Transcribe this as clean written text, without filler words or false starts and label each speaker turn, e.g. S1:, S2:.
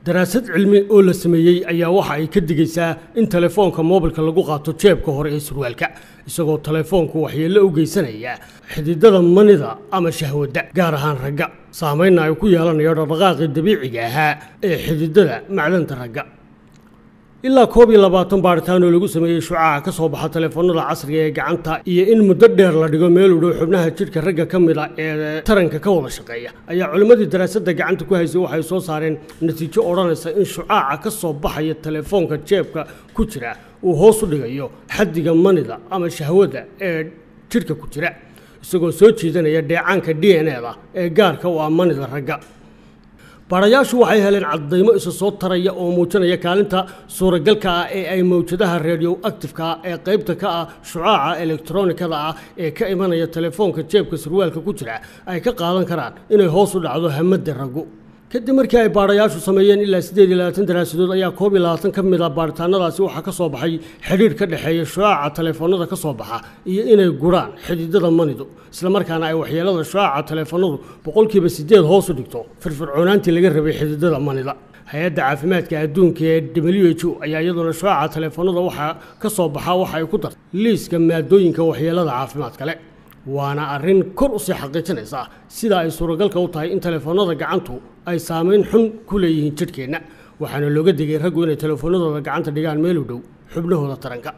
S1: daraasad cilmi oo la sameeyay ayaa waxa ay ka digaysaa in telefoonka moobilka lagu qaato jeebka hore ee surwaalka isagoo telefoonku waxyeello u geysanaya xididada manida ama shahwada gaar ahaan ragga saameynna ay ku yeelanayo dhaqdhaqaaqii dabiiciga ahaa ee xididada macdanta ragga ilaa 22 baaritaan oo lagu sameeyay shucaaca ka soo baxa telefoonada casriga ee gacanta iyo in muddo dheer la dhigo meel u dhow xubnaha jidhka ragga ka mid ah ee taranka ka wada shaqeeya ayaa culimadii daraasadda gacanta ku haysay waxay soo saareen natiijo odhanaysa in shucaaca ka soo baxaya telefoonka jeebka ku jira uu hoos u dhigayo xaddiga manida ama shahwada ee jidhka ku jira isagoo soo jiidanaya dheecaanka DNA-da ee gaarka u ah manida ragga baarayaashu waxay heleen cadeymo isa soo taraya oo muujinaya kaalinta suuragalka ah ee ay mawjadaha radioactive-ka ee qaybta ka ah shucaaca elektroonikada ah ee ka imanaya telefoonka jeebka surwaalka ku jira ay ka qaadan karaan inay hoos u dhacdo hamadda raggu kadib markii ay baarayaashu sameeyeen ilaa 28 daraasadood ayaa 21 ka mid ah baaritaanadaasi waxaa ka soo baxay xiriir ka dhaxeeya shucaaca telefoonada ka soo baxa iyo inay guraan xididada manidu isla markaana ay waxyeelada shucaaca telefoonadu 8% hoos u dhigto firfircoonaantii laga rabay xididada manida hay'adda caafimaadka adduunka ee WHO ayaa iyaduna shucaaca telefoonada waxa ka soo baxa waxa ay ku dartay liiska maadooyinka waxyeelada caafimaad kale waana arrin kor u sii xaqiijinaysa sida ay suuragalka u tahay in telefoonada gacantu ay saameyn xun ku leeyihiin jidhkeenna waxaana looga digay raggu inay telefoonadooda gacanta dhigaan meel u dhow xubnahooda taranka